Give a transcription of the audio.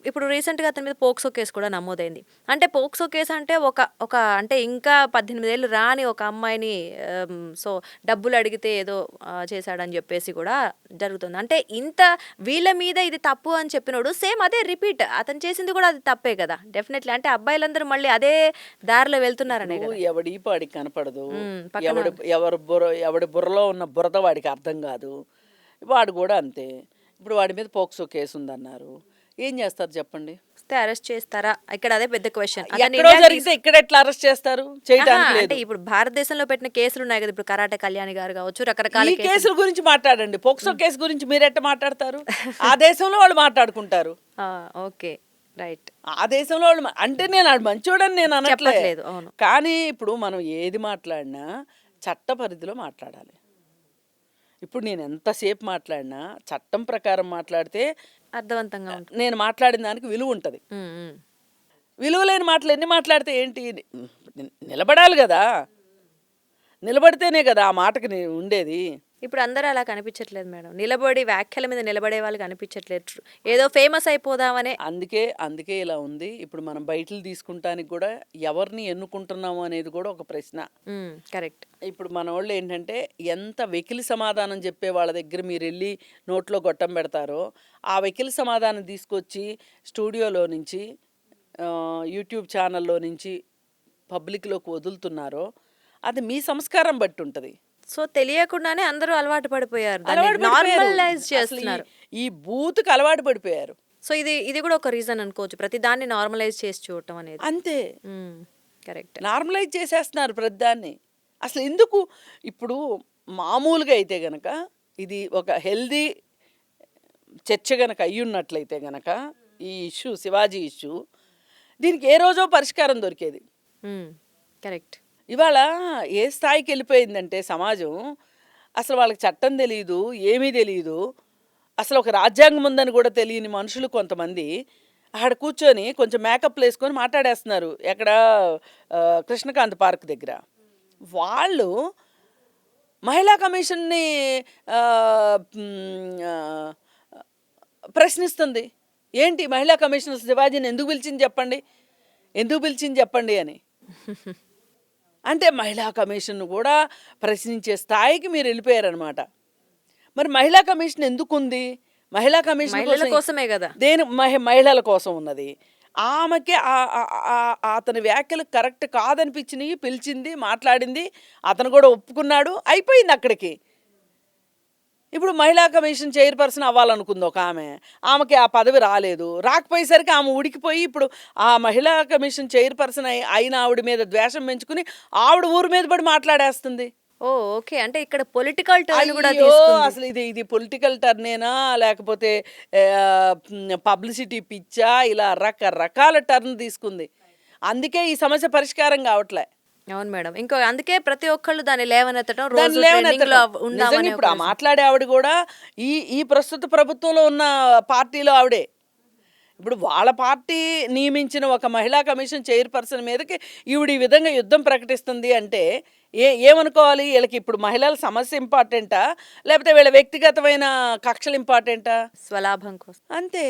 ఇప్పుడు రీసెంట్‌గా అతని మీద పోక్సో కేస్ కూడా నమోదైంది. అంటే పోక్సో కేస్ అంటే ఒక అంటే ఇంకా 18 ఏళ్ళు రాని ఒక అమ్మాయిని సో, డబ్బులు అడిగితే ఏదో చేశాడని జెప్పేసి కూడా జరుగుతుంది. అంటే ఇంత వీళ్ళ మీద ఇది తప్పు అని చెప్పినోడు సేమ్ అదే రిపీట్. అతను చేసింది కూడా అది తప్పే కదా! డెఫినెట్‌లీ అంటే అబ్బాయిలందరూ మళ్ళీ అదే దారిలో వెళ్తున్నారనే ఇప్పుడు కదా! ఎవడి పాడికి కనపడదు. పక్కన ఎవడి బుర్రలో ఉన్న బురద వాడికి అర్థం కాదు. వాడు కూడా అంతే. ఇప్పుడు వాడి మీద పోక్సో కేసు ఉందన్నారు. ఏం చేస్తారు చెప్పండి? వస్తే అరెస్ట్ చేస్తారా? ఇక్కడ అదే పెద్ద క్వెషన్. అతను ఎక్కడో ఇండియాకి జరిగితే ఇక్కడ ఎట్లా అరెస్ట్ చేస్తారు? చేయడానికి అంటే లేదు. ఇప్పుడు భారతదేశంలో పెట్టిన కేసులున్నాయి కదా! ఇప్పుడు కరాటే కళ్యాణి గారు కావచ్చు, రకరకాల ఈ కేసుల గురించి మాట్లాడండి. పోక్సో కేసు గురించి మీరెట్ట మాట్లాడతారు? ఆ దేశంలో వాళ్ళు మాట్లాడుకుంటారు. ఓకే. రైట్. ఆ దేశంలో వాళ్ళు అంటే నేను ఆడు మంచోడని నేను అనట్లేదు. చెప్పట్లేదు. అవును. కానీ ఇప్పుడు మనం ఏది మాట్లాడినా చట్ట పరిధిలో మాట్లాడాలి. ఇప్పుడు నేను ఎంతసేపు మాట్లాడినా చట్టం ప్రకారం మాట్లాడితే అర్థవంతంగా ఉంటుంది. నేను మాట్లాడిన దానికి విలువ ఉంటుంది. హ్మ్. హ్మ్. విలువ లేని మాటలు ఎన్ని మాట్లాడితే ఏంటి? నిలబడాలి కదా! నిలబడితేనే కదా ఆ మాటకి ఉండేది. ఇప్పుడు అందరూ అలా కనిపించట్లేదు మేడం. నిలబడి వ్యాఖ్యల మీద నిలబడే వాళ్ళు కనిపించట్లేదు. ఏదో ఫేమస్ అయిపోదామనే. అందుకే ఇలా ఉంది. ఇప్పుడు మనం బయటలు తీసుకుంటానికి కూడా ఎవరిని ఎన్నుకుంటున్నాము అనేది కూడా ఒక ప్రశ్న. కరెక్ట్. ఇప్పుడు మన వాళ్ళు ఏంటంటే ఎంత వెకిలి సమాధానం చెప్పే వాళ్ళ దగ్గర మీరు వెళ్ళి నోట్లో గొట్టం పెడతారో ఆ వెకిలి సమాధానం తీసుకొచ్చి స్టూడియోలో నుంచి యూట్యూబ్ ఛానల్లో నుంచి పబ్లిక్లోకి వదులుతున్నారో అది మీ సంస్కారం బట్టి ఉంటుంది. సో తెలియకుండానే అందరూ అలవాటు పడిపోయారు. అలవాటు పడిపోయారు. నార్మలైజ్ అసలు చేస్తున్నారు. ఈ బూత్కి అలవాటు పడిపోయారు. సో ఇది కూడా ఒక రీజన్ అనుకోవచ్చు. ప్రతి దాన్ని నార్మలైజ్ చేసి చూడటం అనేది. అంతే, కరెక్ట్. నార్మలైజ్ చేసేస్తున్నారు ప్రతిదాన్ని. అసలు ఎందుకు? ఇప్పుడు మామూలుగా అయితే గనక ఇది ఒక హెల్దీ చర్చ గనక అయ్యున్నట్లయితే గనక ఈ ఇష్యూ శివాజీ ఇష్యూ దీనికి ఏ రోజో పరిష్కారం దొరికేది. కరెక్ట్. ఇవాళ ఏ స్థాయికి వెళ్ళిపోయిందంటే సమాజం అసలు వాళ్ళకి చట్టం తెలియదు, ఏమీ తెలియదు, అసలు ఒక రాజ్యాంగం ఉందని కూడా తెలియని మనుషులు కొంతమంది అక్కడ కూర్చొని కొంచెం మేకప్ వేసుకొని మాట్లాడేస్తున్నారు. ఎక్కడ కృష్ణకాంత్ పార్క్ దగ్గర. వాళ్ళు మహిళా కమిషన్ని ప్రశ్నిస్తుంది. ఏంటి మహిళా కమిషనర్ శివాజీని ఎందుకు పిలిచింది చెప్పండి అని. అంటే మహిళా కమిషన్ కూడా ప్రశ్నించే స్థాయికి మీరు వెళ్ళిపోయారనమాట. మరి మహిళా కమిషన్ ఎందుకు ఉంది? మహిళా కమిషన్ కోసమే కదా. మహిళల కోసం ఉన్నది. ఆమెకి అతని వ్యాఖ్యలు కరెక్ట్ కాదనిపించినవి పిలిచింది, మాట్లాడింది, అతను కూడా ఒప్పుకున్నాడు, అయిపోయింది అక్కడికి. ఇప్పుడు మహిళా కమిషన్ చైర్పర్సన్ అవ్వాలనుకుంది ఒక ఆమెకి ఆ పదవి రాలేదు. రాకపోయేసరికి ఆమె ఉడికిపోయి ఇప్పుడు ఆ మహిళా కమిషన్ చైర్పర్సన్ అయిన ఆవిడ మీద ద్వేషం పెంచుకుని ఆవిడ ఊరి మీద పడి మాట్లాడేస్తుంది. ఓకే. అంటే ఇక్కడ పొలిటికల్ టర్న్ కూడా తీసుకుంది. అసలు ఇది పొలిటికల్ టర్నేనా లేకపోతే పబ్లిసిటీ పిచ్చా? ఇలా రకరకాల టర్న్ తీసుకుంది. అందుకే ఈ సమస్య పరిష్కారం కావట్లే. అవును మేడం. ఇంకో అందుకే ప్రతి ఒక్కళ్ళు దాన్ని లేవనెత్తడం, ఇప్పుడు ఆ మాట్లాడే ఆవిడ కూడా ఈ ప్రస్తుత ప్రభుత్వంలో ఉన్న పార్టీలో ఆవిడే. ఇప్పుడు వాళ్ళ పార్టీ నియమించిన ఒక మహిళా కమిషన్ చైర్పర్సన్ మీదకి ఈవిడ ఈ విధంగా యుద్ధం ప్రకటిస్తుంది అంటే ఏమనుకోవాలి? వీళ్ళకి ఇప్పుడు మహిళల సమస్య ఇంపార్టెంటా లేకపోతే వీళ్ళ వ్యక్తిగతమైన కక్షలు ఇంపార్టెంటా? స్వలాభం కోసం అంతే.